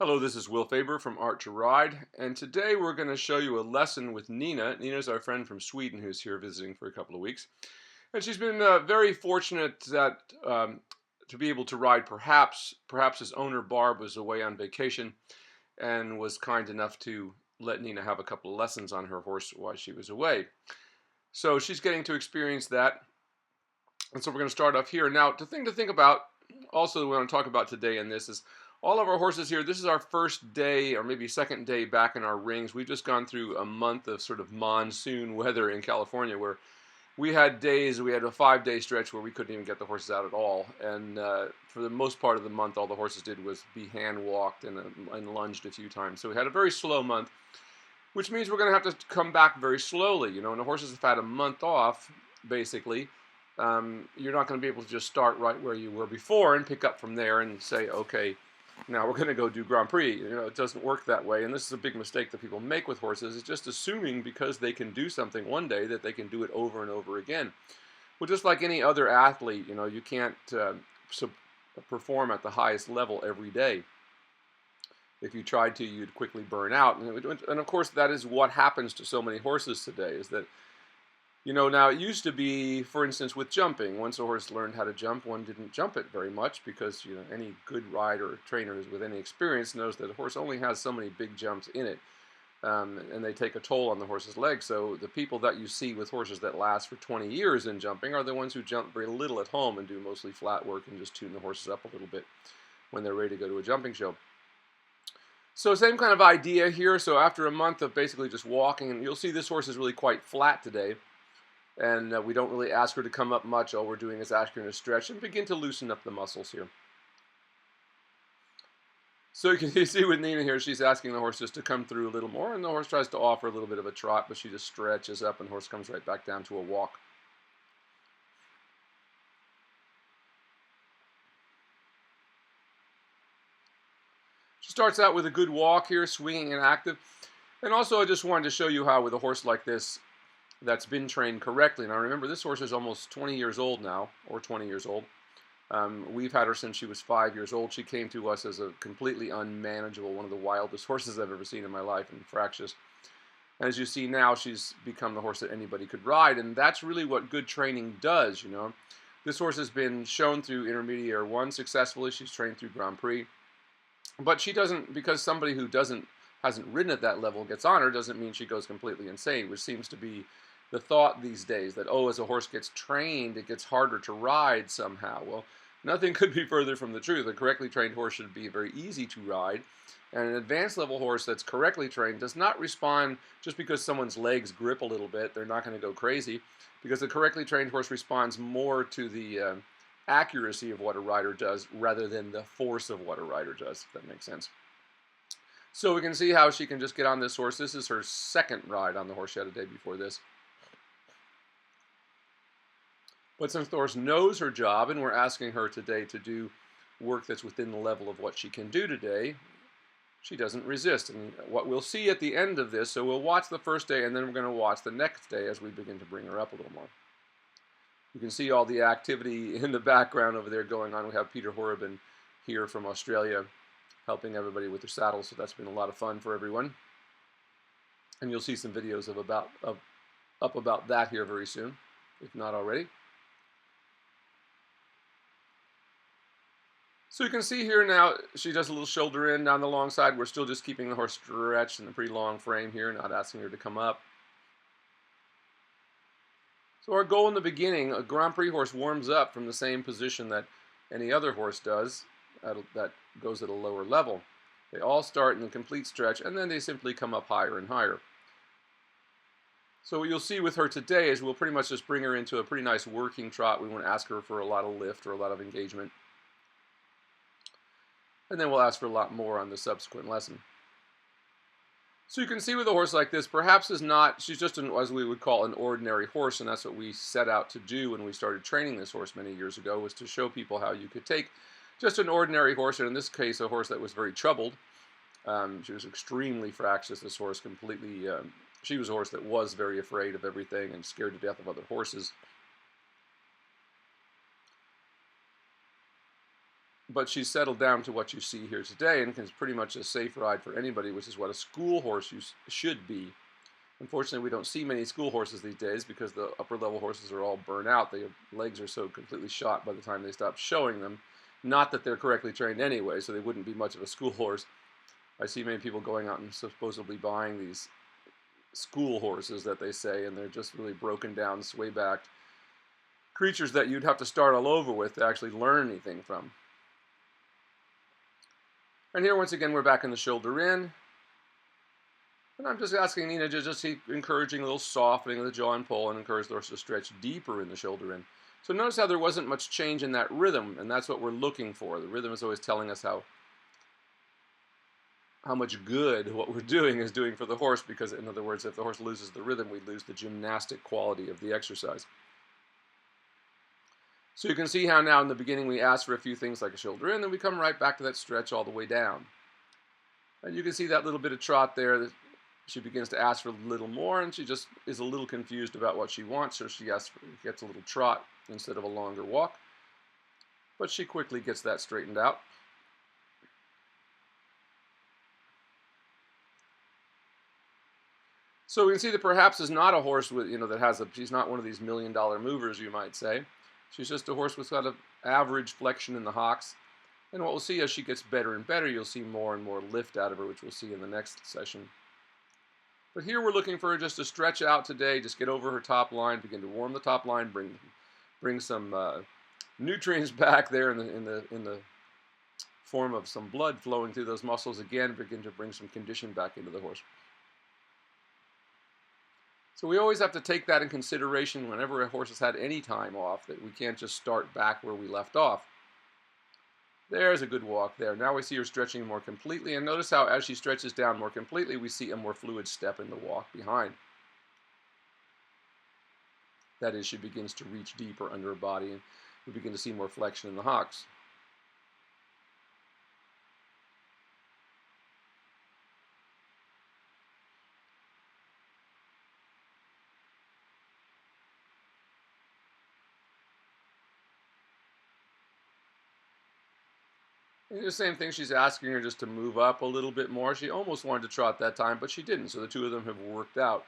Hello, this is Will Faerber from Art to Ride, and today we're going to show you a lesson with Nina. Nina's our friend from Sweden who's here visiting for a couple of weeks, and she's been very fortunate to be able to ride. Perhaps his owner Barb was away on vacation and was kind enough to let Nina have a couple of lessons on her horse while she was away. So she's getting to experience that, and so we're going to start off here. Now, the thing to think about, also that we want to talk about today in this is all of our horses here. This is our first day or maybe second day back in our rings. We've just gone through a month of sort of monsoon weather in California where we had days, we had a 5-day stretch where we couldn't even get the horses out at all. And for the most part of the month, all the horses did was be hand walked and lunged a few times. So we had a very slow month, which means we're going to have to come back very slowly. You know, and the horses have had a month off, basically. You're not going to be able to just start right where you were before and pick up from there and say, okay, now we're going to go do Grand Prix. You know, it doesn't work that way, and this is a big mistake that people make with horses, is just assuming because they can do something one day that they can do it over and over again. Well, just like any other athlete, you know, you can't perform at the highest level every day. If you tried to, you'd quickly burn out. And of course, that is what happens to so many horses today, is that, you know, now it used to be, for instance, with jumping. Once a horse learned how to jump, one didn't jump it very much because, you know, any good rider or trainer with any experience knows that a horse only has so many big jumps in it, and they take a toll on the horse's legs. So the people that you see with horses that last for 20 years in jumping are the ones who jump very little at home and do mostly flat work and just tune the horses up a little bit when they're ready to go to a jumping show. So same kind of idea here. So after a month of basically just walking, and you'll see this horse is really quite flat today. And we don't really ask her to come up much. All we're doing is asking her to stretch and begin to loosen up the muscles here. So you see with Nina here, she's asking the horse just to come through a little more, and the horse tries to offer a little bit of a trot, but she just stretches up, and the horse comes right back down to a walk. She starts out with a good walk here, swinging and active. And also I just wanted to show you how with a horse like this, that's been trained correctly. Now remember, this horse is almost 20 years old now, or 20 years old. We've had her since she was 5 years old. She came to us as a completely unmanageable, one of the wildest horses I've ever seen in my life, and fractious. And as you see now, she's become the horse that anybody could ride, and that's really what good training does, you know. This horse has been shown through Intermediate 1 successfully. She's trained through Grand Prix. But she doesn't, because somebody who hasn't ridden at that level gets on her, doesn't mean she goes completely insane, which seems to be the thought these days, that, oh, as a horse gets trained, it gets harder to ride somehow. Well, nothing could be further from the truth. A correctly trained horse should be very easy to ride, and an advanced level horse that's correctly trained does not respond just because someone's legs grip a little bit. They're not going to go crazy, because a correctly trained horse responds more to the accuracy of what a rider does rather than the force of what a rider does, if that makes sense. So we can see how she can just get on this horse. This is her second ride on the horse. She had a day before this. But since the horse knows her job, and we're asking her today to do work that's within the level of what she can do today, she doesn't resist. And what we'll see at the end of this, so we'll watch the first day, and then we're going to watch the next day as we begin to bring her up a little more. You can see all the activity in the background over there going on. We have Peter Horrobin here from Australia helping everybody with their saddles, so that's been a lot of fun for everyone. And you'll see some videos up about that here very soon, if not already. So you can see here now, she does a little shoulder in down the long side. We're still just keeping the horse stretched in a pretty long frame here, not asking her to come up. So our goal in the beginning, a Grand Prix horse warms up from the same position that any other horse does that goes at a lower level. They all start in a complete stretch, and then they simply come up higher and higher. So what you'll see with her today is we'll pretty much just bring her into a pretty nice working trot. We won't ask her for a lot of lift or a lot of engagement. And then we'll ask for a lot more on the subsequent lesson. So you can see with a horse like this, perhaps she's just as we would call an ordinary horse, and that's what we set out to do when we started training this horse many years ago, was to show people how you could take just an ordinary horse, and in this case a horse that was very troubled. She was extremely fractious, this horse, completely, she was a horse that was very afraid of everything and scared to death of other horses. but she's settled down to what you see here today, and is pretty much a safe ride for anybody, which is what a school horse should be. Unfortunately, we don't see many school horses these days because the upper level horses are all burnt out. Their legs are so completely shot by the time they stop showing them. Not that they're correctly trained anyway, so they wouldn't be much of a school horse. I see many people going out and supposedly buying these school horses that they say, and they're just really broken down, sway-backed creatures that you'd have to start all over with to actually learn anything from. And here, once again, we're back in the shoulder in. And I'm just asking Nina to just keep encouraging a little softening of the jaw and pull and encourage the horse to stretch deeper in the shoulder in. So notice how there wasn't much change in that rhythm, and that's what we're looking for. The rhythm is always telling us how much good what we're doing is doing for the horse, because, in other words, if the horse loses the rhythm, we lose the gymnastic quality of the exercise. So you can see how now in the beginning we ask for a few things like a shoulder in, then we come right back to that stretch all the way down. And you can see that little bit of trot there. That she begins to ask for a little more, and she just is a little confused about what she wants, so she gets a little trot instead of a longer walk. But she quickly gets that straightened out. So we can see that perhaps is not a horse with, she's not one of these $1 million movers, you might say. She's just a horse with sort of average flexion in the hocks. And what we'll see as she gets better and better, you'll see more and more lift out of her, which we'll see in the next session. But here we're looking for her just to stretch out today, just get over her top line, begin to warm the top line, bring some nutrients back there in the form of some blood flowing through those muscles again, begin to bring some condition back into the horse. So we always have to take that in consideration whenever a horse has had any time off, that we can't just start back where we left off. There's a good walk there. Now we see her stretching more completely, and notice how as she stretches down more completely, we see a more fluid step in the walk behind. That is, she begins to reach deeper under her body, and we begin to see more flexion in the hocks. And the same thing, she's asking her just to move up a little bit more. She almost wanted to trot that time, but she didn't. So the two of them have worked out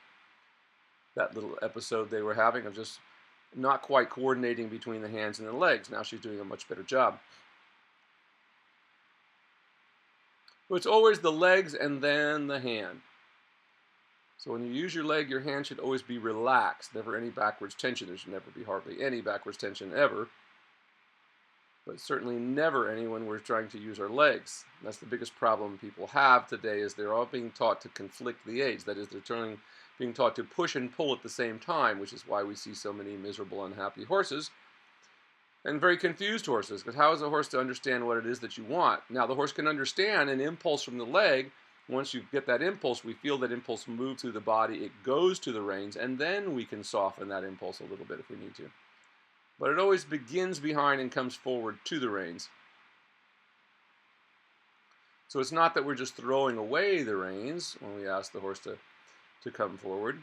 that little episode they were having of just not quite coordinating between the hands and the legs. Now she's doing a much better job. So it's always the legs and then the hand. So when you use your leg, your hand should always be relaxed. Never any backwards tension. There should never be hardly any backwards tension ever. But certainly never any when we're trying to use our legs. That's the biggest problem people have today, is they're all being taught to conflict the aids. That is, they're being taught to push and pull at the same time, which is why we see so many miserable, unhappy horses and very confused horses. Because how is a horse to understand what it is that you want? Now, the horse can understand an impulse from the leg. Once you get that impulse, we feel that impulse move through the body, it goes to the reins, and then we can soften that impulse a little bit if we need to. But it always begins behind and comes forward to the reins. So it's not that we're just throwing away the reins when we ask the horse to come forward.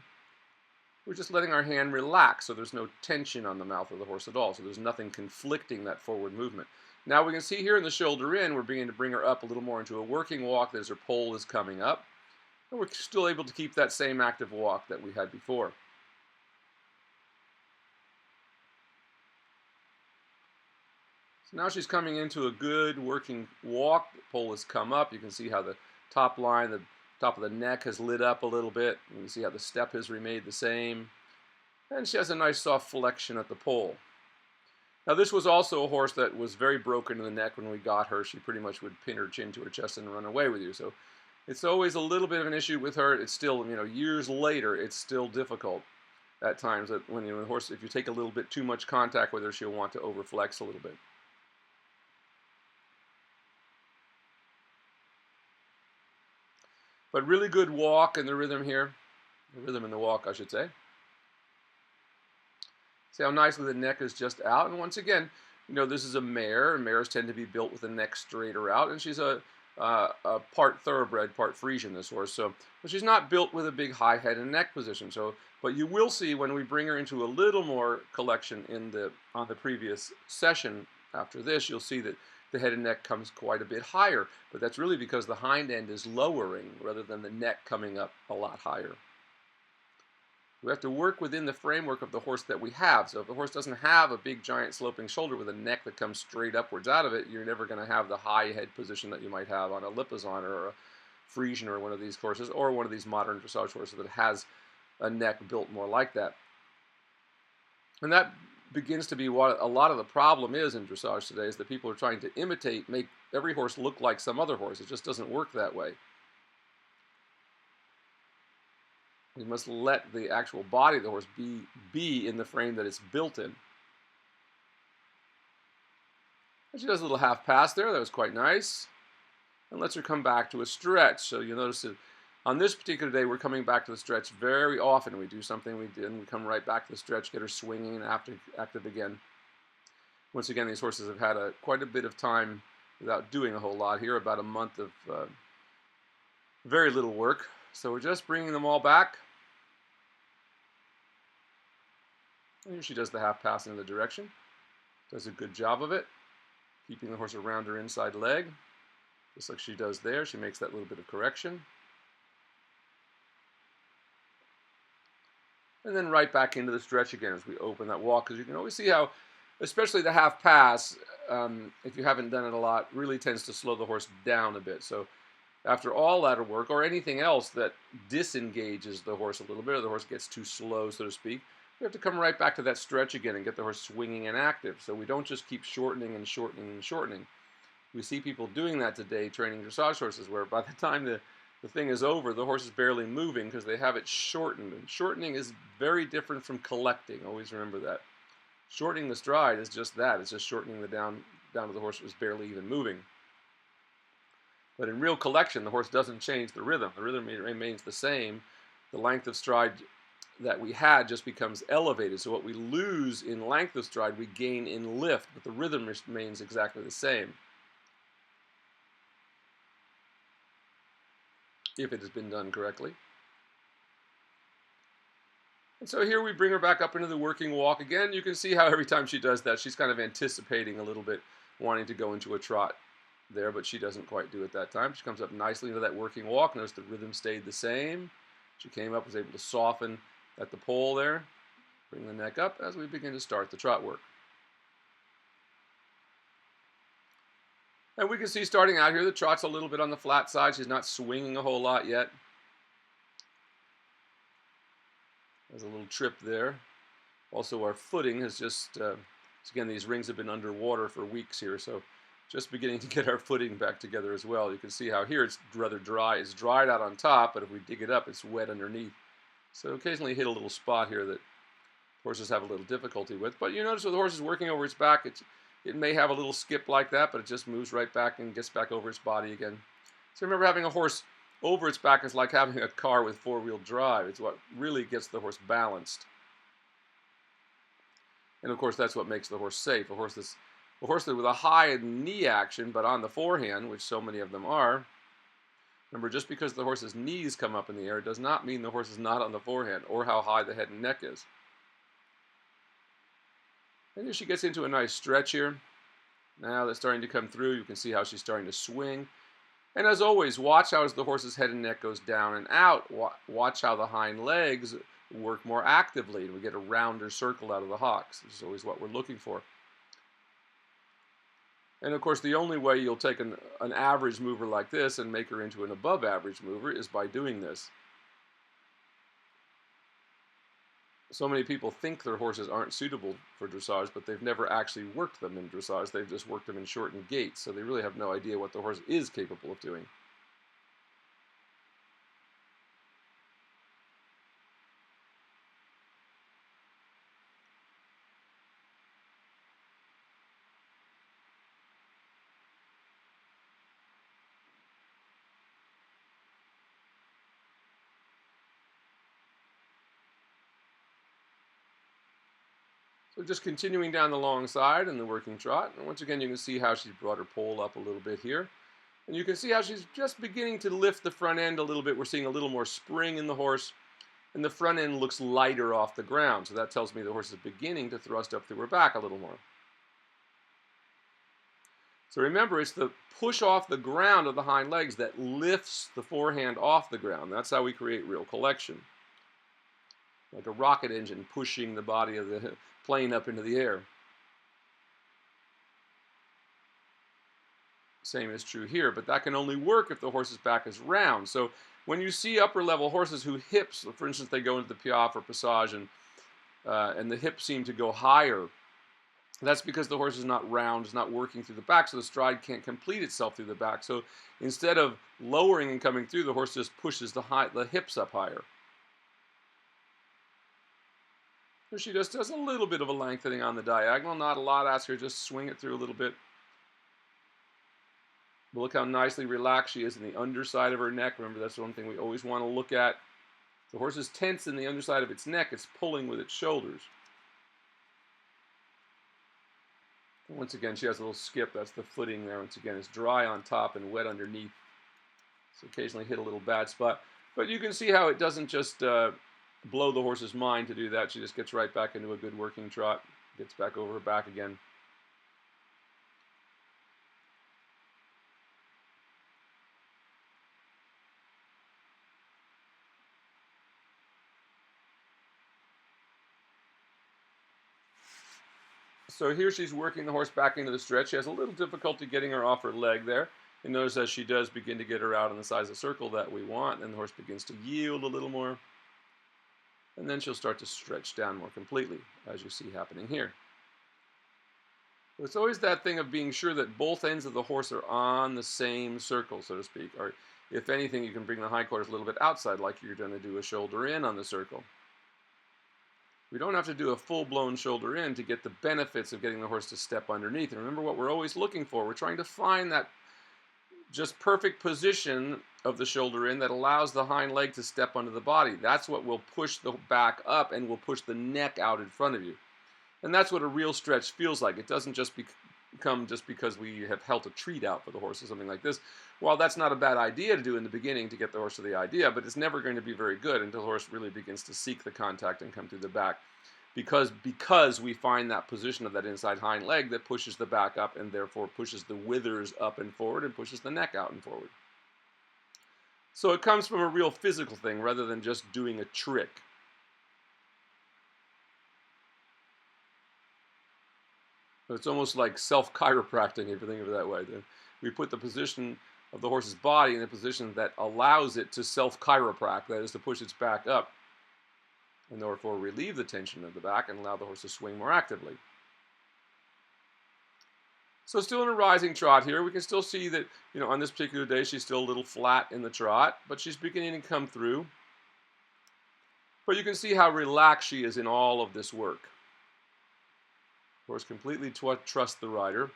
We're just letting our hand relax, so there's no tension on the mouth of the horse at all. So there's nothing conflicting that forward movement. Now we can see here in the shoulder in, we're beginning to bring her up a little more into a working walk as her pole is coming up. And we're still able to keep that same active walk that we had before. Now she's coming into a good working walk. The pole has come up. You can see how the top line, the top of the neck has lit up a little bit. You can see how the step has remained the same. And she has a nice soft flexion at the pole. Now this was also a horse that was very broken in the neck when we got her. She pretty much would pin her chin to her chest and run away with you. So it's always a little bit of an issue with her. It's still, years later, it's still difficult at times that when the horse, if you take a little bit too much contact with her, she'll want to overflex a little bit. But really good walk in the rhythm here. The rhythm in the walk, I should say. See how nicely the neck is just out. And once again, this is a mare, and mares tend to be built with the neck straighter out. And she's a part thoroughbred, part Frisian, this horse. But she's not built with a big high head and neck position. But you will see when we bring her into a little more collection on the previous session after this, you'll see that the head and neck comes quite a bit higher, but that's really because the hind end is lowering rather than the neck coming up a lot higher. We have to work within the framework of the horse that we have. So if the horse doesn't have a big giant sloping shoulder with a neck that comes straight upwards out of it, you're never going to have the high head position that you might have on a Lipizzan or a Frisian or one of these horses, or one of these modern dressage horses that has a neck built more like that. And that begins to be what a lot of the problem is in dressage today, is that people are trying to imitate, make every horse look like some other horse. It just doesn't work that way. You must let the actual body of the horse be in the frame that it's built in. And she does a little half pass there. That was quite nice. And lets her come back to a stretch. So you'll notice that on this particular day, we're coming back to the stretch very often. We do something we did, and we come right back to the stretch, get her swinging and active again. Once again, these horses have had quite a bit of time without doing a whole lot here, about a month of very little work. So we're just bringing them all back. And here she does the half pass in the direction. Does a good job of it, keeping the horse around her inside leg. Just like she does there, she makes that little bit of correction. And then right back into the stretch again as we open that walk, because you can always see how, especially the half pass, if you haven't done it a lot, really tends to slow the horse down a bit. So after all that work, or anything else that disengages the horse a little bit, or the horse gets too slow, so to speak, we have to come right back to that stretch again and get the horse swinging and active. So we don't just keep shortening and shortening and shortening. We see people doing that today, training dressage horses, where by the time the thing is over, the horse is barely moving because they have it shortened. And shortening is very different from collecting. Always remember that. Shortening the stride is just that. It's just shortening the down to the horse that was barely even moving. But in real collection, the horse doesn't change the rhythm. The rhythm remains the same. The length of stride that we had just becomes elevated. So what we lose in length of stride, we gain in lift, but the rhythm remains exactly the same, if it has been done correctly. And so here we bring her back up into the working walk again. You can see how every time she does that, she's kind of anticipating a little bit, wanting to go into a trot there, but she doesn't quite do it that time. She comes up nicely into that working walk. Notice the rhythm stayed the same. She came up, was able to soften at the pole there, bring the neck up as we begin to start the trot work. And we can see starting out here, the trot's a little bit on the flat side. She's not swinging a whole lot yet. There's a little trip there. Also, our footing has just, again, these rings have been underwater for weeks here, so just beginning to get our footing back together as well. You can see how here it's rather dry. It's dried out on top, but if we dig it up, it's wet underneath. So occasionally hit a little spot here that horses have a little difficulty with. But you notice with the horse is working over its back, it may have a little skip like that, but it just moves right back and gets back over its body again. So remember, having a horse over its back is like having a car with four-wheel drive. It's what really gets the horse balanced. And of course, that's what makes the horse safe. A horse that with a high knee action, but on the forehand, which so many of them are. Remember, just because the horse's knees come up in the air does not mean the horse is not on the forehand, or how high the head and neck is. And here she gets into a nice stretch here. Now that's starting to come through. You can see how she's starting to swing. And as always, watch how as the horse's head and neck goes down and out. Watch how the hind legs work more actively, and we get a rounder circle out of the hocks. This is always what we're looking for. And of course, the only way you'll take an average mover like this and make her into an above average mover is by doing this. So many people think their horses aren't suitable for dressage, but they've never actually worked them in dressage. They've just worked them in shortened gaits, so they really have no idea what the horse is capable of doing. So just continuing down the long side in the working trot. And once again, you can see how she's brought her pole up a little bit here. And you can see how she's just beginning to lift the front end a little bit. We're seeing a little more spring in the horse. And the front end looks lighter off the ground. So that tells me the horse is beginning to thrust up through her back a little more. So remember, it's the push off the ground of the hind legs that lifts the forehand off the ground. That's how we create real collection. Like a rocket engine pushing the body of the plane up into the air. Same is true here, but that can only work if the horse's back is round. So when you see upper level horses whose hips, for instance, they go into the piaffe or passage and the hips seem to go higher, that's because the horse is not round, is not working through the back, so the stride can't complete itself through the back. So instead of lowering and coming through, the horse just pushes the hips up higher. So she just does a little bit of a lengthening on the diagonal, not a lot. Ask her just swing it through a little bit. But look how nicely relaxed she is in the underside of her neck. Remember, that's one thing we always want to look at. The horse is tense in the underside of its neck. It's pulling with its shoulders. And once again, she has a little skip. That's the footing there. Once again, it's dry on top and wet underneath. So occasionally hit a little bad spot. But you can see how it doesn't just blow the horse's mind to do that. She just gets right back into a good working trot. Gets back over her back again. So here she's working the horse back into the stretch. She has a little difficulty getting her off her leg there. And notice as she does begin to get her out in the size of circle that we want, and the horse begins to yield a little more. And then she'll start to stretch down more completely, as you see happening here. So it's always that thing of being sure that both ends of the horse are on the same circle, so to speak. Or if anything, you can bring the hindquarters a little bit outside, like you're going to do a shoulder in on the circle. We don't have to do a full-blown shoulder in to get the benefits of getting the horse to step underneath. And remember what we're always looking for. We're trying to find that just perfect position of the shoulder in that allows the hind leg to step under the body. That's what will push the back up and will push the neck out in front of you. And that's what a real stretch feels like. It doesn't just become just because we have held a treat out for the horse or something like this. Well, that's not a bad idea to do in the beginning to get the horse to the idea, but it's never going to be very good until the horse really begins to seek the contact and come through the back. Because we find that position of that inside hind leg that pushes the back up and therefore pushes the withers up and forward and pushes the neck out and forward. So it comes from a real physical thing rather than just doing a trick. So it's almost like self-chiropractic, if you think of it that way. We put the position of the horse's body in a position that allows it to self-chiropract, that is to push its back up, and therefore relieve the tension of the back and allow the horse to swing more actively. So still in a rising trot here. We can still see that, on this particular day, she's still a little flat in the trot, but she's beginning to come through. But you can see how relaxed she is in all of this work. The horse completely trusts the rider.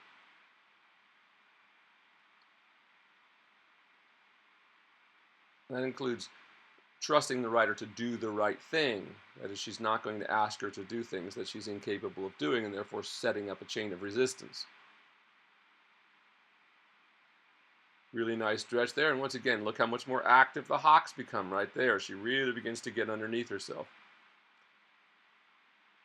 That includes trusting the rider to do the right thing. That is, she's not going to ask her to do things that she's incapable of doing and therefore setting up a chain of resistance. Really nice stretch there. And once again, look how much more active the hocks become right there. She really begins to get underneath herself.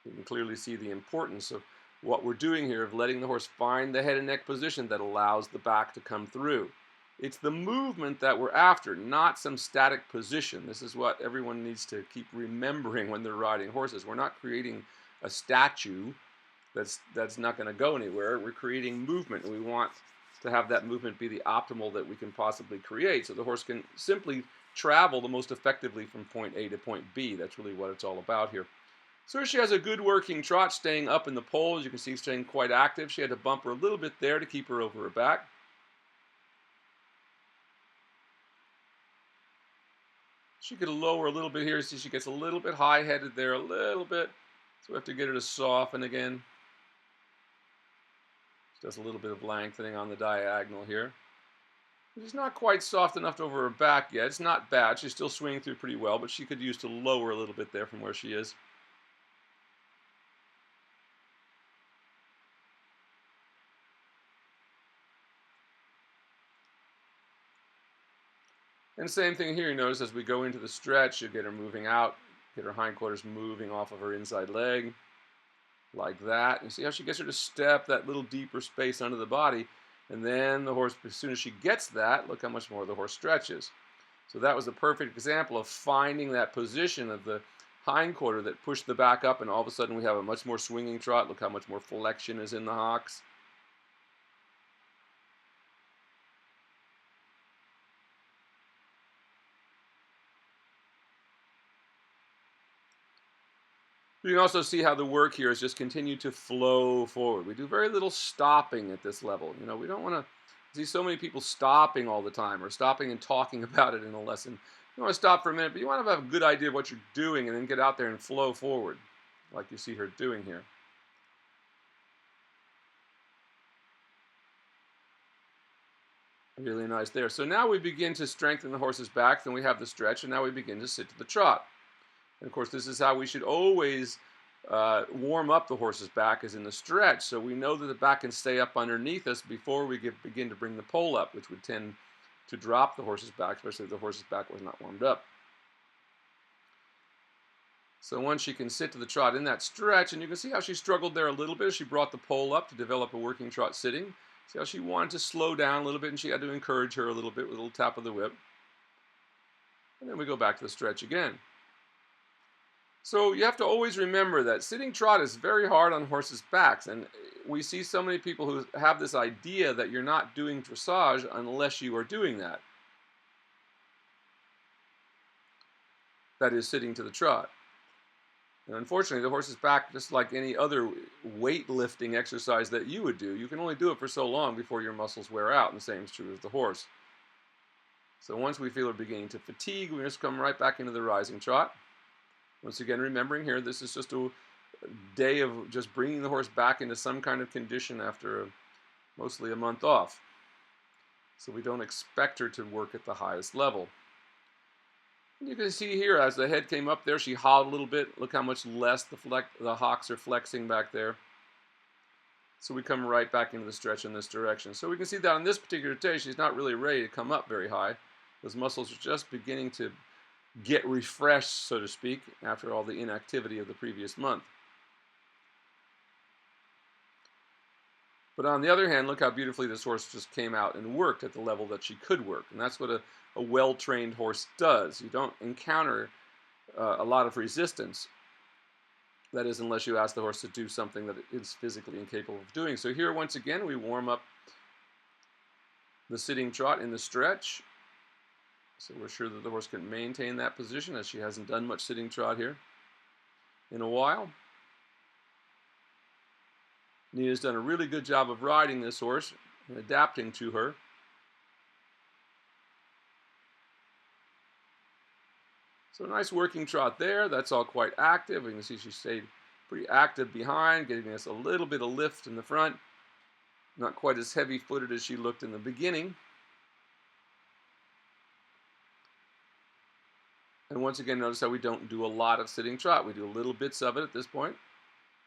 You can clearly see the importance of what we're doing here of letting the horse find the head and neck position that allows the back to come through. It's the movement that we're after, not some static position. This is what everyone needs to keep remembering when they're riding horses. We're not creating a statue that's not going to go anywhere. We're creating movement, and we want to have that movement be the optimal that we can possibly create so the horse can simply travel the most effectively from point A to point B. That's really what it's all about here. So she has a good working trot, staying up in the pole. As you can see, staying quite active. She had to bump her a little bit there to keep her over her back. She could lower a little bit here. See, she gets a little bit high-headed there, a little bit. So we have to get her to soften again. She does a little bit of lengthening on the diagonal here. She's not quite soft enough over her back yet. It's not bad. She's still swinging through pretty well, but she could use to lower a little bit there from where she is. And same thing here, you notice as we go into the stretch, you get her moving out, get her hindquarters moving off of her inside leg, like that. You see how she gets her to step that little deeper space under the body. And then the horse, as soon as she gets that, look how much more the horse stretches. So that was a perfect example of finding that position of the hindquarter that pushed the back up, and all of a sudden we have a much more swinging trot. Look how much more flexion is in the hocks. You can also see how the work here is just continue to flow forward. We do very little stopping at this level. We don't want to see so many people stopping all the time or stopping and talking about it in a lesson. You want to stop for a minute, but you want to have a good idea of what you're doing and then get out there and flow forward, like you see her doing here. Really nice there. So now we begin to strengthen the horse's back, then we have the stretch, and now we begin to sit to the trot. And of course, this is how we should always warm up the horse's back, is in the stretch, so we know that the back can stay up underneath us before we begin to bring the pole up, which would tend to drop the horse's back, especially if the horse's back was not warmed up. So once she can sit to the trot in that stretch, and you can see how she struggled there a little bit as she brought the pole up to develop a working trot sitting. See how she wanted to slow down a little bit, and she had to encourage her a little bit with a little tap of the whip. And then we go back to the stretch again. So you have to always remember that sitting trot is very hard on horses' backs, and we see so many people who have this idea that you're not doing dressage unless you are doing that. That is sitting to the trot. And unfortunately, the horse's back, just like any other weightlifting exercise that you would do, you can only do it for so long before your muscles wear out, and the same is true of the horse. So once we feel we're beginning to fatigue, we just come right back into the rising trot. Once again, remembering here, this is just a day of just bringing the horse back into some kind of condition after mostly a month off. So we don't expect her to work at the highest level. And you can see here, as the head came up there, she howled a little bit. Look how much less the hocks are flexing back there. So we come right back into the stretch in this direction. So we can see that on this particular day, she's not really ready to come up very high. Those muscles are just beginning to get refreshed, so to speak, after all the inactivity of the previous month. But on the other hand, look how beautifully this horse just came out and worked at the level that she could work. And that's what a well-trained horse does. You don't encounter a lot of resistance. That is, unless you ask the horse to do something that it is physically incapable of doing. So here, once again, we warm up the sitting trot in the stretch. So we're sure that the horse can maintain that position, as she hasn't done much sitting trot here in a while. Nina's done a really good job of riding this horse and adapting to her. So a nice working trot there. That's all quite active. You can see she stayed pretty active behind, giving us a little bit of lift in the front. Not quite as heavy-footed as she looked in the beginning. And once again, notice how we don't do a lot of sitting trot. We do little bits of it at this point.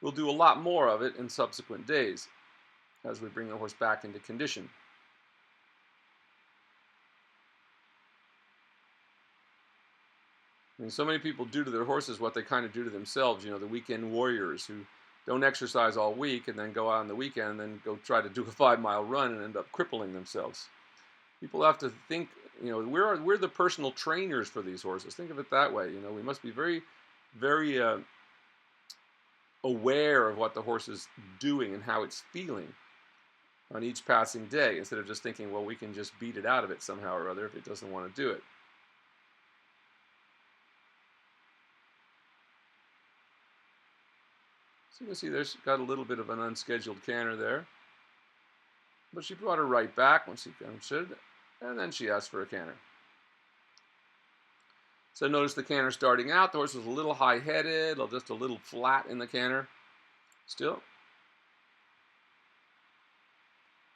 We'll do a lot more of it in subsequent days as we bring the horse back into condition. I mean, so many people do to their horses what they kind of do to themselves, the weekend warriors who don't exercise all week and then go out on the weekend and then go try to do a 5-mile run and end up crippling themselves. People have to think, we're the personal trainers for these horses. Think of it that way. We must be very, very aware of what the horse is doing and how it's feeling on each passing day, instead of just thinking, well, we can just beat it out of it somehow or other if it doesn't want to do it. So you can see there's got a little bit of an unscheduled canter there. But she brought her right back when she should, and then she asked for a canter. So notice the canter starting out. The horse was a little high-headed, or just a little flat in the canter still.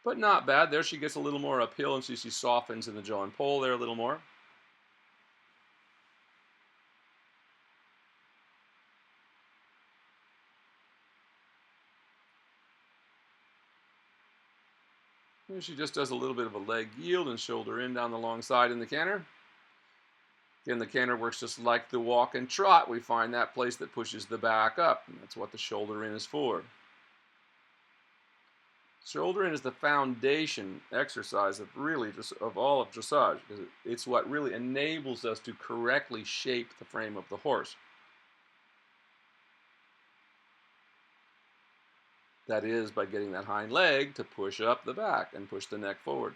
But not bad. There she gets a little more uphill, and she softens in the jaw and pole there a little more. And she just does a little bit of a leg yield and shoulder in down the long side in the canter. Again, the canter works just like the walk and trot. We find that place that pushes the back up, and that's what the shoulder in is for. Shoulder in is the foundation exercise of really just of all of dressage, because it's what really enables us to correctly shape the frame of the horse. That is by getting that hind leg to push up the back and push the neck forward.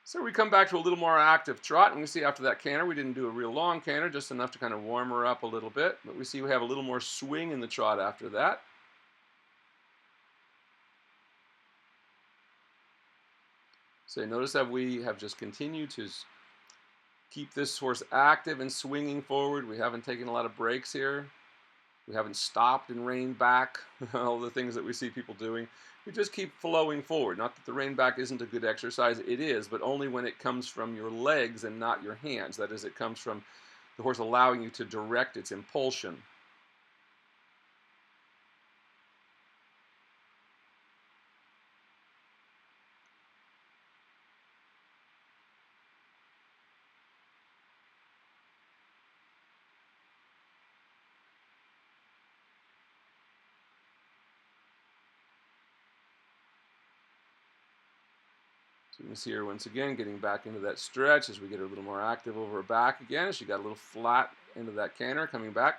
So we come back to a little more active trot, and we see after that canter, we didn't do a real long canter, just enough to kind of warm her up a little bit, but we see we have a little more swing in the trot after that. So notice that we have just continued to keep this horse active and swinging forward. We haven't taken a lot of breaks here. We haven't stopped and reined back, all the things that we see people doing. We just keep flowing forward. Not that the rein back isn't a good exercise, it is, but only when it comes from your legs and not your hands. That is, it comes from the horse allowing you to direct its impulsion. So you can see her once again getting back into that stretch as we get her a little more active over her back again. She got a little flat into that canter coming back.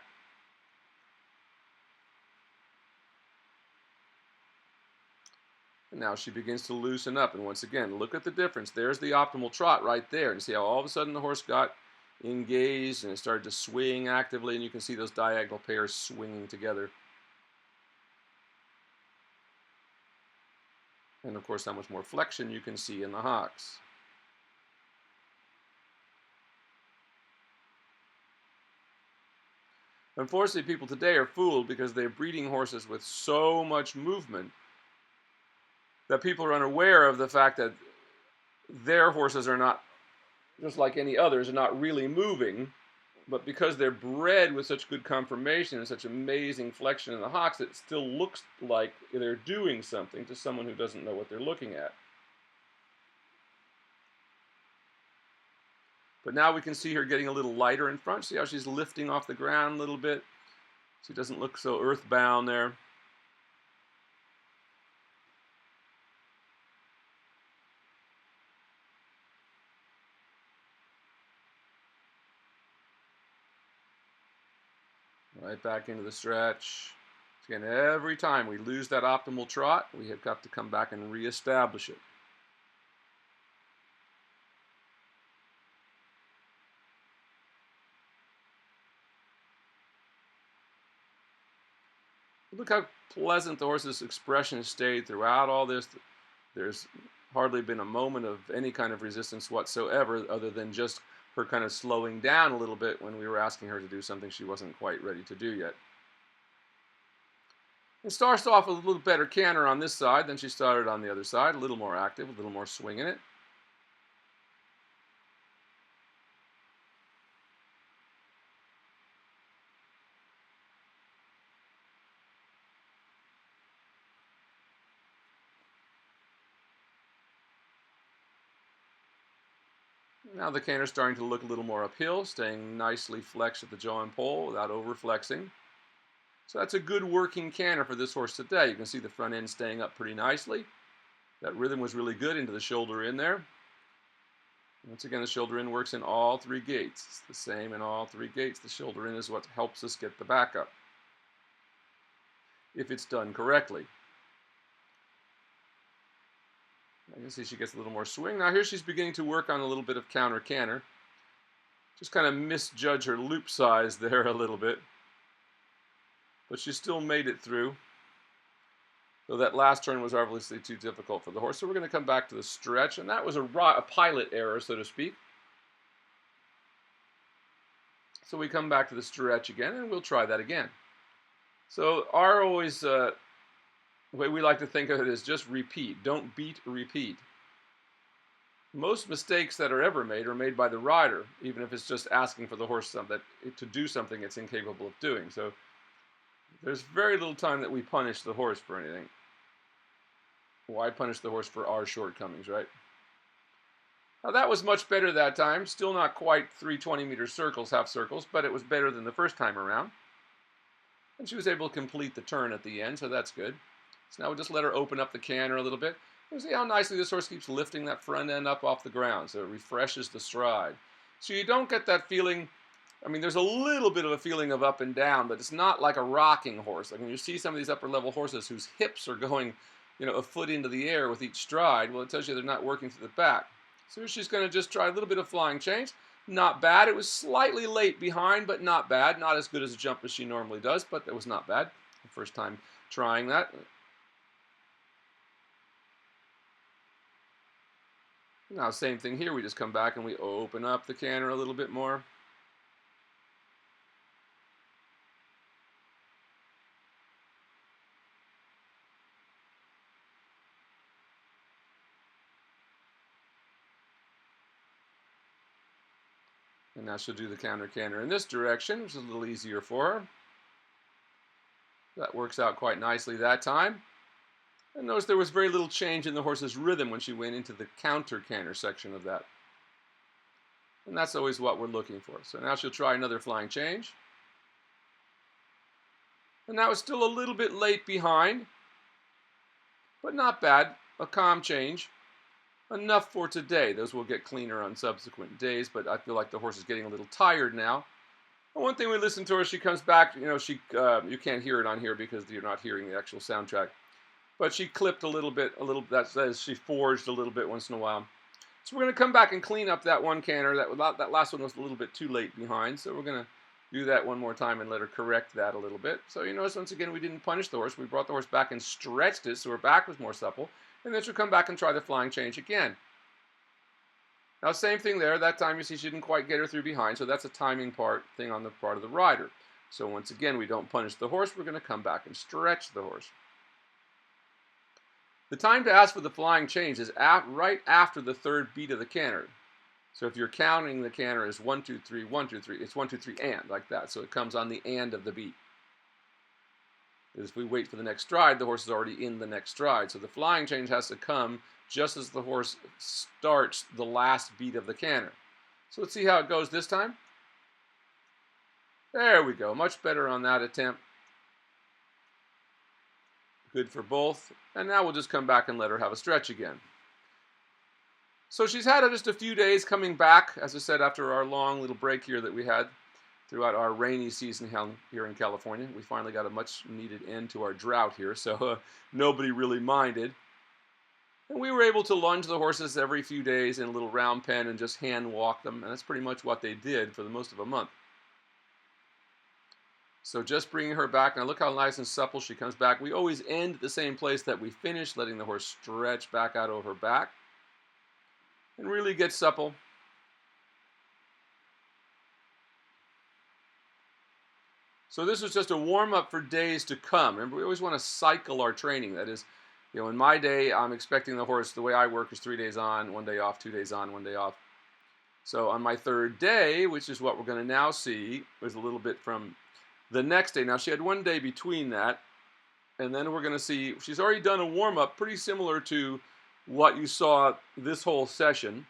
And now she begins to loosen up. And once again, look at the difference. There's the optimal trot right there. And see how all of a sudden the horse got engaged and it started to swing actively. And you can see those diagonal pairs swinging together. And of course, how much more flexion you can see in the hocks. Unfortunately, people today are fooled because they're breeding horses with so much movement that people are unaware of the fact that their horses are not, just like any others, are not really moving. But because they're bred with such good conformation and such amazing flexion in the hocks, it still looks like they're doing something to someone who doesn't know what they're looking at. But now we can see her getting a little lighter in front. See how she's lifting off the ground a little bit? She doesn't look so earthbound there. Right back into the stretch. Again, every time we lose that optimal trot, we have got to come back and reestablish it. Look how pleasant the horse's expression has stayed throughout all this. There's hardly been a moment of any kind of resistance whatsoever, other than just her kind of slowing down a little bit when we were asking her to do something she wasn't quite ready to do yet. It starts off with a little better canter on this side than she started on the other side, a little more active, a little more swing in it. Now the canter's starting to look a little more uphill, staying nicely flexed at the jaw and pole without over-flexing. So that's a good working canter for this horse today. You can see the front end staying up pretty nicely. That rhythm was really good into the shoulder in there. Once again, the shoulder in works in all three gaits. It's the same in all three gaits. The shoulder in is what helps us get the back up, if it's done correctly. I can see she gets a little more swing. Now here she's beginning to work on a little bit of counter canter. Just kind of misjudge her loop size there a little bit. But she still made it through. So that last turn was obviously too difficult for the horse. So we're going to come back to the stretch. And that was a pilot error, so to speak. So we come back to the stretch again, and we'll try that again. So our always, the way we like to think of it is just repeat. Don't beat, repeat. Most mistakes that are ever made are made by the rider, even if it's just asking for the horse to do something it's incapable of doing. So there's very little time that we punish the horse for anything. Why punish the horse for our shortcomings, right? Now that was much better that time. Still not quite 320-meter circles, half circles, but it was better than the first time around. And she was able to complete the turn at the end, so that's good. So now we'll just let her open up the canter a little bit. And see how nicely this horse keeps lifting that front end up off the ground, so it refreshes the stride. So you don't get that feeling. I mean, there's a little bit of a feeling of up and down, but it's not like a rocking horse. Like when you see some of these upper level horses whose hips are going, a foot into the air with each stride, well, it tells you they're not working through the back. So she's going to just try a little bit of flying change. Not bad. It was slightly late behind, but not bad. Not as good as a jump as she normally does, but it was not bad. First time trying that. Now, same thing here. We just come back and we open up the canter a little bit more. And now she'll do the counter canter in this direction, which is a little easier for her. That works out quite nicely that time. And notice there was very little change in the horse's rhythm when she went into the counter canter section of that. And that's always what we're looking for. So now she'll try another flying change. And now it's still a little bit late behind, but not bad. A calm change. Enough for today. Those will get cleaner on subsequent days, but I feel like the horse is getting a little tired now. And one thing we listen to her, she comes back, you can't hear it on here because you're not hearing the actual soundtrack, but she clipped a little bit, that says she forged a little bit once in a while. So we're going to come back and clean up that one canter. That last one was a little bit too late behind, so we're going to do that one more time and let her correct that a little bit. So you notice once again we didn't punish the horse. We brought the horse back and stretched it so her back was more supple. And then she'll come back and try the flying change again. Now, same thing there. That time you see she didn't quite get her through behind, so that's a timing thing on the part of the rider. So once again, we don't punish the horse. We're going to come back and stretch the horse. The time to ask for the flying change is right after the third beat of the canter. So if you're counting the canter as 1, 2, 3, 1, 2, 3, it's 1, 2, 3, and, like that. So it comes on the and of the beat. If we wait for the next stride, the horse is already in the next stride. So the flying change has to come just as the horse starts the last beat of the canter. So let's see how it goes this time. There we go. Much better on that attempt. Good for both. And now we'll just come back and let her have a stretch again. So she's had just a few days coming back, as I said, after our long little break here that we had throughout our rainy season here in California. We finally got a much needed end to our drought here, so nobody really minded. And we were able to lunge the horses every few days in a little round pen and just hand walk them, and that's pretty much what they did for the most of a month. So just bringing her back, now look how nice and supple she comes back. We always end at the same place that we finished, letting the horse stretch back out over her back and really get supple. So this was just a warm-up for days to come. Remember, we always want to cycle our training. That is, in my day, I'm expecting the horse, the way I work is 3 days on, 1 day off, 2 days on, 1 day off. So on my third day, which is what we're going to now see, was a little bit from the next day. Now, she had 1 day between that, and then we're going to see, she's already done a warm-up pretty similar to what you saw this whole session.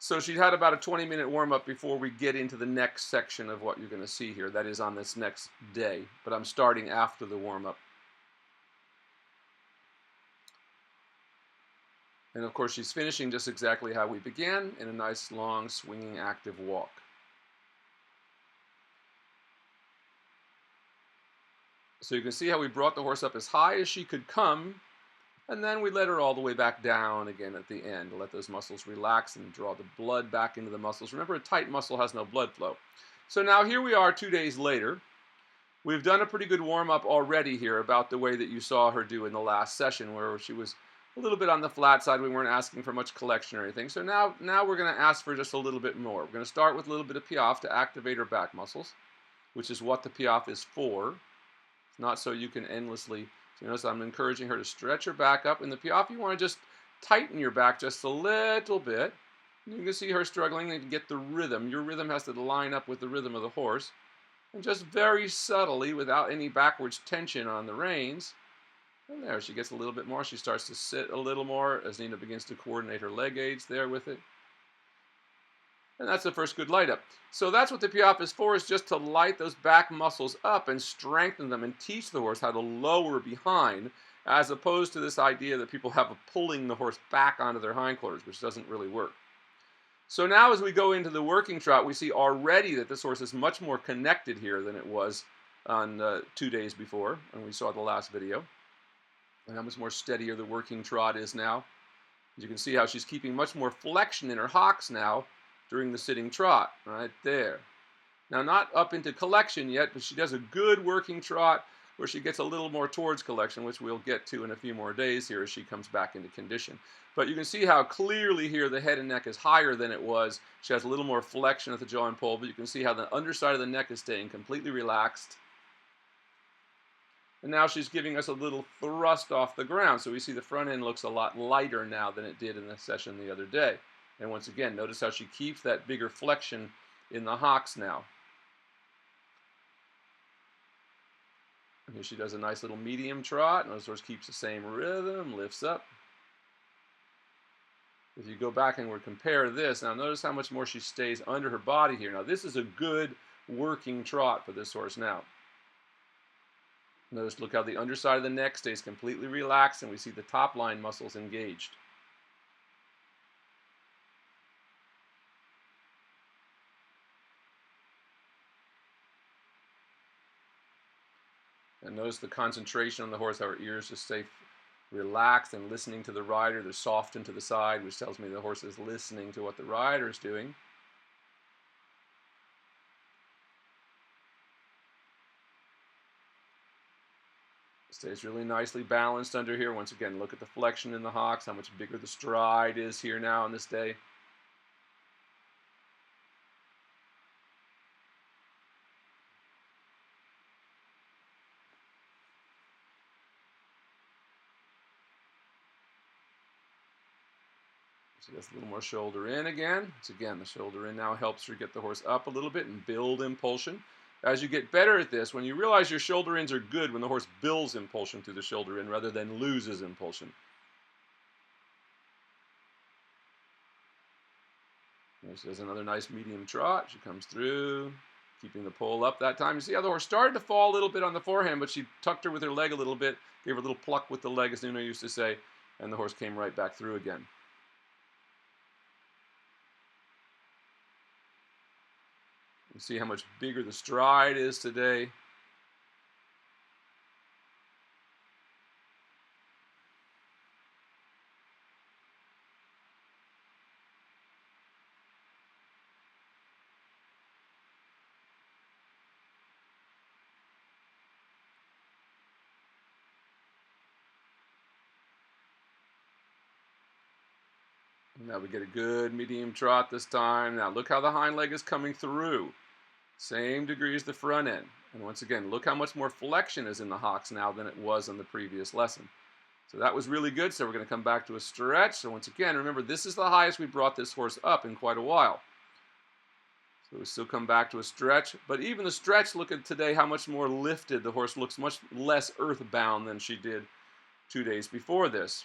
So she had about a 20-minute warm-up before we get into the next section of what you're going to see here. That is on this next day, but I'm starting after the warm-up. And of course, she's finishing just exactly how we began, in a nice, long, swinging, active walk. So you can see how we brought the horse up as high as she could come, and then we let her all the way back down again at the end to let those muscles relax and draw the blood back into the muscles. Remember, a tight muscle has no blood flow. So now here we are 2 days later. We've done a pretty good warm-up already here about the way that you saw her do in the last session, where she was a little bit on the flat side. We weren't asking for much collection or anything. So now we're going to ask for just a little bit more. We're going to start with a little bit of piaffe to activate her back muscles, which is what the piaffe is for. It's not so you can endlessly. So notice I'm encouraging her to stretch her back up. In the piaffe, you want to just tighten your back just a little bit. You can see her struggling to get the rhythm. Your rhythm has to line up with the rhythm of the horse. And just very subtly, without any backwards tension on the reins. And there, she gets a little bit more. She starts to sit a little more as Nina begins to coordinate her leg aids there with it. And that's the first good light up. So that's what the piaffe is for, is just to light those back muscles up and strengthen them and teach the horse how to lower behind as opposed to this idea that people have of pulling the horse back onto their hindquarters, which doesn't really work. So now as we go into the working trot, we see already that this horse is much more connected here than it was on 2 days before, when we saw the last video, and how much more steadier the working trot is now. You can see how she's keeping much more flexion in her hocks now during the sitting trot, right there. Now, not up into collection yet, but she does a good working trot where she gets a little more towards collection, which we'll get to in a few more days here as she comes back into condition. But you can see how clearly here the head and neck is higher than it was. She has a little more flexion at the jaw and poll, but you can see how the underside of the neck is staying completely relaxed. And now she's giving us a little thrust off the ground. So we see the front end looks a lot lighter now than it did in the session the other day. And once again, notice how she keeps that bigger flexion in the hocks now. And here she does a nice little medium trot. Notice horse keeps the same rhythm, lifts up. If you go back and we compare this, now notice how much more she stays under her body here. Now this is a good working trot for this horse now. Notice, look how the underside of the neck stays completely relaxed and we see the top line muscles engaged. And notice the concentration on the horse, how her ears just stay relaxed and listening to the rider. They're softened to the side, which tells me the horse is listening to what the rider is doing. Stays really nicely balanced under here. Once again, look at the flexion in the hocks, how much bigger the stride is here now on this day. She gets a little more shoulder in again. Once again, the shoulder in now helps her get the horse up a little bit and build impulsion. As you get better at this, when you realize your shoulder ins are good when the horse builds impulsion through the shoulder in rather than loses impulsion. She does another nice medium trot. She comes through, keeping the pole up that time. You see how the horse started to fall a little bit on the forehand, but she tucked her with her leg a little bit, gave her a little pluck with the leg, as Nuno used to say, and the horse came right back through again. You see how much bigger the stride is today. Now we get a good medium trot this time. Now look how the hind leg is coming through. Same degree as the front end. And once again, look how much more flexion is in the hocks now than it was on the previous lesson. So that was really good. So we're going to come back to a stretch. So once again, remember, this is the highest we brought this horse up in quite a while. So we still come back to a stretch. But even the stretch, look at today how much more lifted. The horse looks much less earthbound than she did 2 days before this.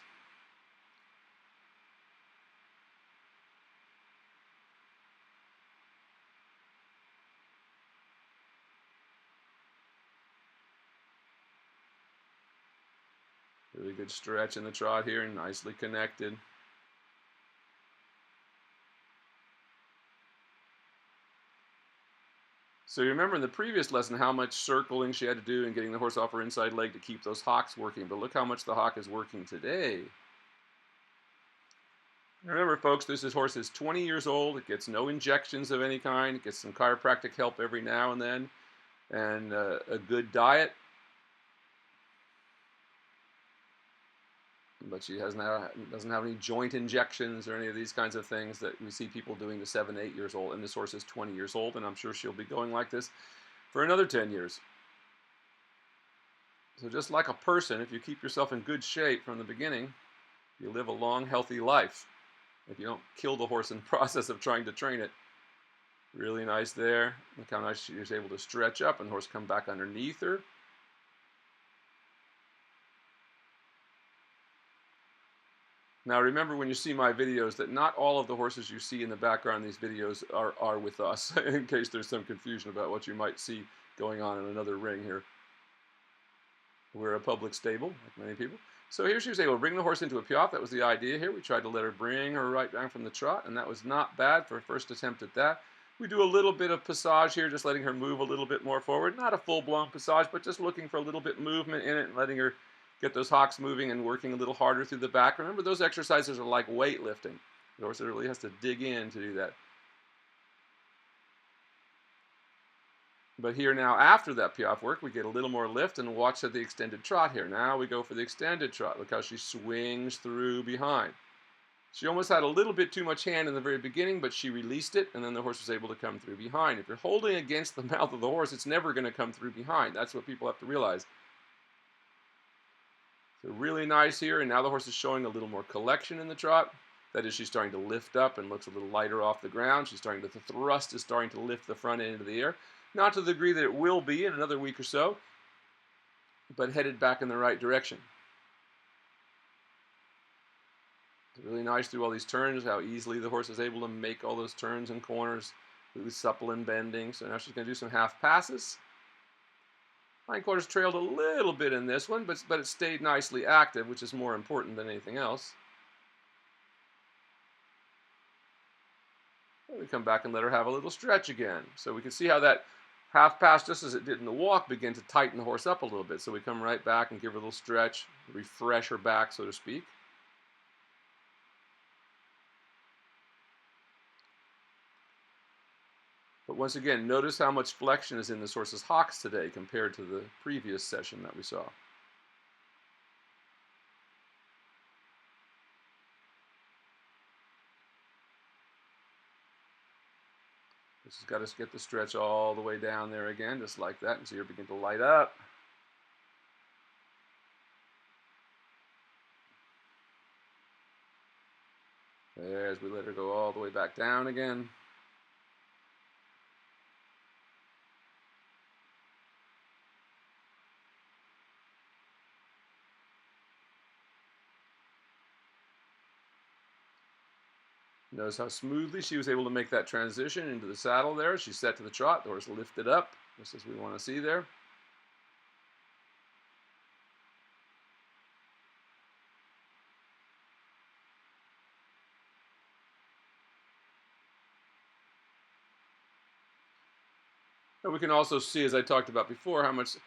Really good stretch in the trot here, nicely connected. So you remember in the previous lesson how much circling she had to do and getting the horse off her inside leg to keep those hocks working, but look how much the hock is working today. Remember, folks, this horse is 20 years old. It gets no injections of any kind. It gets some chiropractic help every now and then, and a good diet. But she doesn't have any joint injections or any of these kinds of things that we see people doing to 7, 8 years old. And this horse is 20 years old, and I'm sure she'll be going like this for another 10 years. So just like a person, if you keep yourself in good shape from the beginning, you live a long, healthy life. If you don't kill the horse in the process of trying to train it. Really nice there. Look how nice she is able to stretch up and the horse come back underneath her. Now remember when you see my videos that not all of the horses you see in the background in these videos are with us, in case there's some confusion about what you might see going on in another ring here. We're a public stable, like many people. So here she was able to bring the horse into a piaffe. That was the idea here. We tried to let her bring her right down from the trot, and that was not bad for a first attempt at that. We do a little bit of passage here, just letting her move a little bit more forward. Not a full-blown passage, but just looking for a little bit movement in it and letting her get those hocks moving and working a little harder through the back. Remember, those exercises are like weightlifting. The horse really has to dig in to do that. But here now, after that piaffe work, we get a little more lift, and watch at the extended trot here. Now we go for the extended trot. Look how she swings through behind. She almost had a little bit too much hand in the very beginning, but she released it, and then the horse was able to come through behind. If you're holding against the mouth of the horse, it's never going to come through behind. That's what people have to realize. So really nice here, and now the horse is showing a little more collection in the trot. That is, she's starting to lift up and looks a little lighter off the ground. She's starting to, the thrust is starting to lift the front end into the air. Not to the degree that it will be in another week or so, but headed back in the right direction. It's really nice through all these turns, how easily the horse is able to make all those turns and corners, really supple and bending. So now she's going to do some half passes. Hindquarters trailed a little bit in this one, but it stayed nicely active, which is more important than anything else. And we come back and let her have a little stretch again. So we can see how that half pass, just as it did in the walk, began to tighten the horse up a little bit. So we come right back and give her a little stretch, refresh her back, so to speak. But once again, notice how much flexion is in this horse's hocks today compared to the previous session that we saw. This has got us get the stretch all the way down there again, just like that, and see her begin to light up. There, as we let her go all the way back down again. Notice how smoothly she was able to make that transition into the saddle there. She's set to the trot. The horse lifted up, just as we want to see there. And we can also see, as I talked about before, how much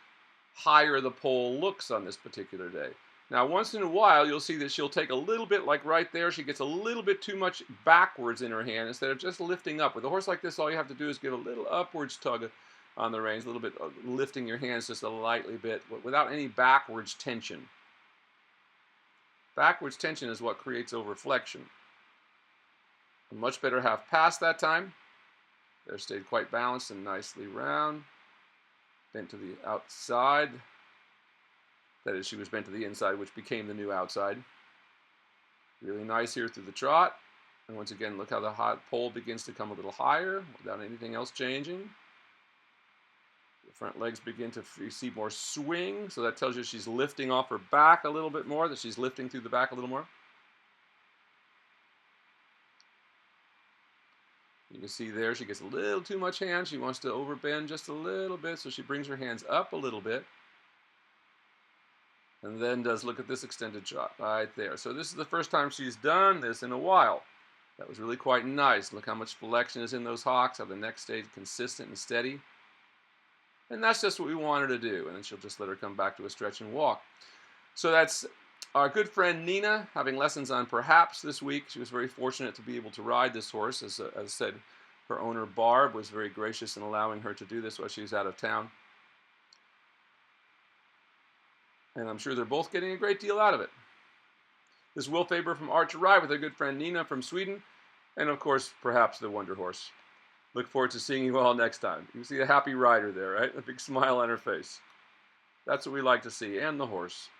higher the pole looks on this particular day. Now, once in a while, you'll see that she'll take a little bit, like right there, she gets a little bit too much backwards in her hand instead of just lifting up. With a horse like this, all you have to do is give a little upwards tug on the reins, a little bit lifting your hands just a lightly bit, without any backwards tension. Backwards tension is what creates overflexion. A much better half pass that time. There, stayed quite balanced and nicely round. Bent to the outside. That is, she was bent to the inside, which became the new outside. Really nice here through the trot. And once again, look how the hot pole begins to come a little higher without anything else changing. The front legs begin to receive more swing, so that tells you she's lifting off her back a little bit more, that she's lifting through the back a little more. You can see there she gets a little too much hand. She wants to overbend just a little bit, so she brings her hands up a little bit. And then does, look at this extended trot right there. So this is the first time she's done this in a while. That was really quite nice. Look how much flexion is in those hocks, how the neck stayed consistent and steady. And that's just what we want her to do. And then she'll just let her come back to a stretch and walk. So that's our good friend Nina having lessons on Perhaps this week. She was very fortunate to be able to ride this horse. As I said, her owner Barb was very gracious in allowing her to do this while she was out of town. And I'm sure they're both getting a great deal out of it. This is Will Faerber from Art to Ride with our good friend Nina from Sweden. And of course, Perhaps the Wonder Horse. Look forward to seeing you all next time. You can see a happy rider there, right? A big smile on her face. That's what we like to see, and the horse.